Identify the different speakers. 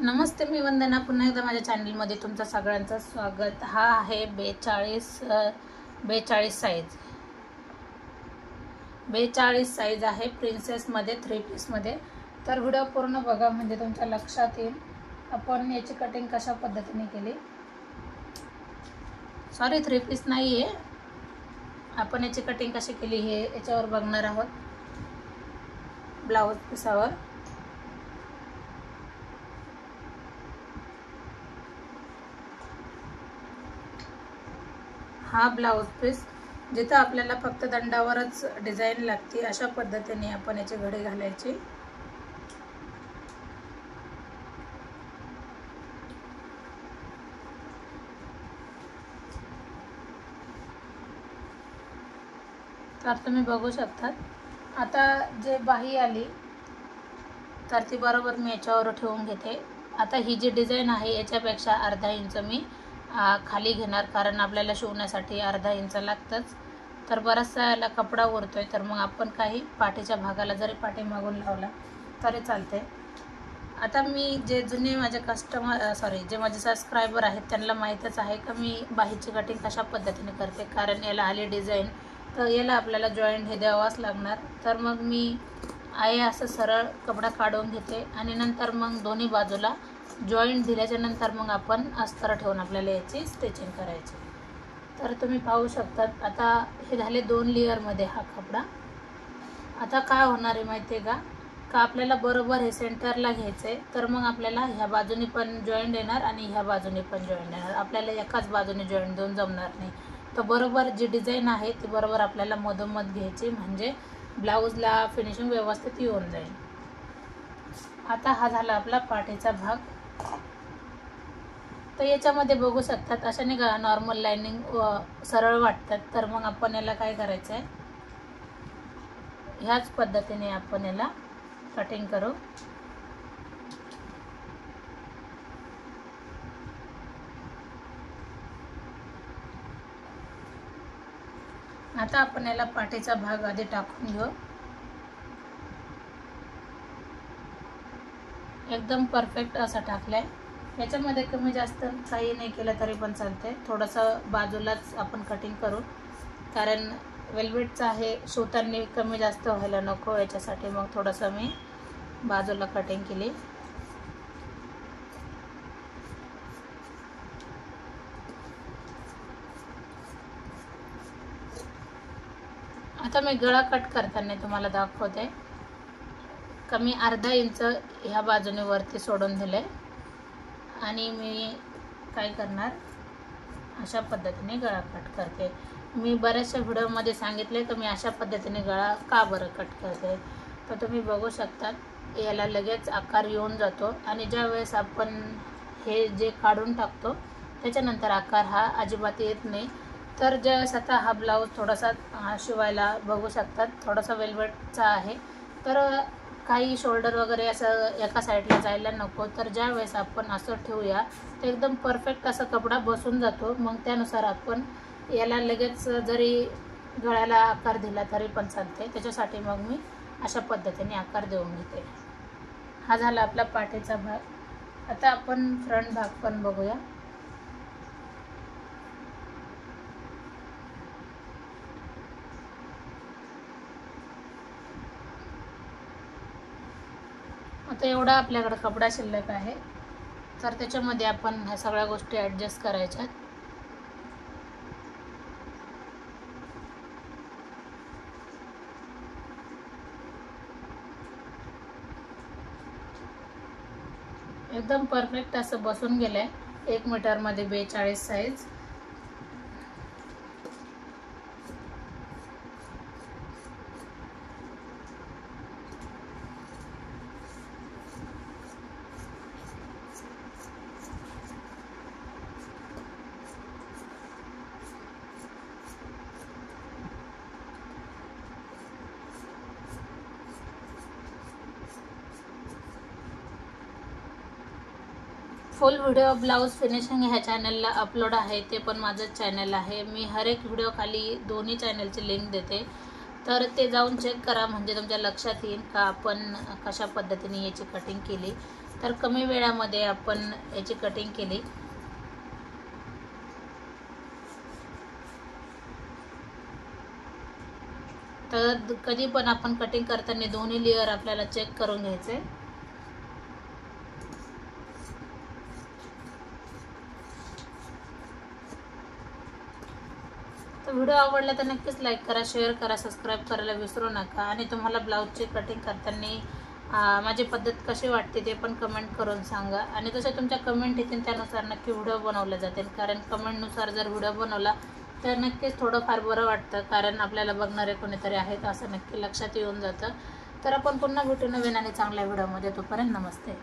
Speaker 1: नमस्ते, मी वंदना. पुन्हा एकदा माझ्या चॅनलमध्ये तुमचं सगळ्यांचं स्वागत. हा आहे 42 साईज. 42 साईज आहे प्रिन्सेसमध्ये, 3 पीसमध्ये. तर व्हिडिओ पूर्ण बघा म्हणजे तुमच्या लक्षात येईल आपण याची कटिंग कशा पद्धतीने केली. सॉरी, 3 पीस नाही आहे. आपण याची कटिंग कशी केली हे याच्यावर बघणार आहोत, ब्लाऊज पिसावर. हा ब्लाऊज पीस जिथं आपल्याला फक्त दंडावरच डिझाईन लागते अशा पद्धतीने आपण याची घडी घालायची. तर तुम्ही बघू शकता. आता जे बाही आली तर ती बरोबर मी याच्यावर ठेवून घेते. आता ही जी डिझाईन आहे याच्यापेक्षा अर्धा इंच मी खाली घेणार, कारण आपल्याला शिवण्यासाठी अर्धा इंच लागतंच. तर बराचसा याला कपडा उरतोय, तर मग आपण काही पाठीच्या भागाला जरी पाठी मागून लावला तरी चालते. आता मी जे जुने माझे जे माझे सबस्क्रायबर आहेत त्यांना माहीतच आहे का मी बाहीची कटिंग कशा पद्धतीने करते, कारण याला आली डिझाईन तर याला आपल्याला जॉईंट हे द्यावाच लागणार. तर मग मी आहे असं सरळ कपडा काढून घेते आणि नंतर मग दोन्ही बाजूला जॉईंट दिल्याच्या नंतर मग आपण अस्तर ठेवून आपल्याला याची स्टिचिंग करायची. तर तुम्ही पाहू शकतात. आता हे झाले 2 लेअरमध्ये हा कपडा. आता काय होणार आहे माहिती आहे का आपल्याला बरोबर हे सेंटरला घ्यायचं आहे. तर मग आपल्याला ह्या बाजूने पण जॉईंट येणार आणि ह्या बाजूने पण जॉईंट येणार. आपल्याला एकाच बाजूने जॉईंट देऊन जमणार नाही. तर बरोबर जी डिझाईन आहे ती बरोबर आपल्याला मधोमध घ्यायची, म्हणजे ब्लाऊजला फिनिशिंग व्यवस्थित येऊन जाईल. आता हा झाला आपला पाठीचा भाग. तर याच्यामध्ये बघू शकतात अशाने का नॉर्मल लाईनिंग सरळ वाटतात. तर मग आपण याला काय करायचं आहे, ह्याच पद्धतीने आपण याला कटिंग करू. आता आपण याला पाठीचा भाग आधी टाकून घेऊ. एकदम परफेक्ट असा टाकलाय. याच्यामध्ये कमी जास्त काही नाही केलं तरी पण चालते. थोडंसं बाजूलाच आपण कटिंग करू, कारण वेल्वेटचं आहे, शिवताना कमी जास्त व्हायला नको याच्यासाठी मग थोडंसं मी बाजूला कटिंग केली. आता मी गळा कट करताना तुम्हाला दाखवते. कमी अर्धा इंच ह्या बाजूने वरती सोडून दिले आणि मी काय करणार, अशा पद्धतीने गळा कट करते. मी बऱ्याचशा व्हिडिओमध्ये सांगितले की मी अशा पद्धतीने गळा का बरं कट करते. तर तुम्ही बघू शकता याला लगेच आकार येऊन जातो आणि ज्या वेळेस आपण हे जे काढून टाकतो त्याच्यानंतर आकार हा अजिबात येत नाही. तर ज्यावेळेस आता हा ब्लाऊज थोडासा शिवायला बघू शकतात थोडासा वेल्वेटचा आहे, तर काही शोल्डर वगैरे असं एका साईडला जायला नको. तर ज्या वेळेस आपण असं ठेवूया तर एकदम परफेक्ट असा कपडा बसून जातो. मग त्यानुसार आपण याला लगेच जरी गळ्याला आकार दिला तरी पण चालते. त्याच्यासाठी मग मी अशा पद्धतीने आकार देऊन घेते. हा झाला आपला पाठीचा भाग. आता आपण फ्रंट भाग पण बघूया. आता एवढा आपल्याकडे कपडा शिल्लक आहे, तर त्याच्यामध्ये आपण ह्या सगळ्या गोष्टी ॲडजस्ट करायच्या. एकदम परफेक्ट असं बसून गेलंय. 1 मीटरमध्ये 42 साईज. फुल व्हिडिओ ब्लाऊज फिनिशिंग ह्या चॅनलला अपलोड आहे, ते पण माझंच चॅनल आहे. मी हर एक व्हिडिओ खाली दोन्ही चॅनलची लिंक देते. तर ते जाऊन चेक करा, म्हणजे तुमच्या लक्षात येईल का आपण कशा पद्धतीने याची कटिंग केली. तर कमी वेळामध्ये आपण याची कटिंग केली. तर कधी पण आपण कटिंग करताना दोन्ही लेअर आपल्याला चेक करून घ्यायचे. तर व्हिडिओ आवडला तर नक्कीच लाईक करा, शेअर करा, सबस्क्राईब करायला विसरू नका. आणि तुम्हाला ब्लाऊजची कटिंग करताना माझी पद्धत कशी वाटते ते पण कमेंट करून सांगा. आणि जसं तुमच्या कमेंट येतील त्यानुसार नक्की व्हिडिओ बनवले जातील, कारण कमेंटनुसार जर व्हिडिओ बनवला तर नक्कीच थोडंफार बरं वाटतं, कारण आपल्याला बघणारे कोणीतरी आहेत असं नक्की लक्षात येऊन जातं. तर आपण पुन्हा भेटू नवीन आणि चांगल्या व्हिडिओमध्ये. तोपर्यंत नमस्ते.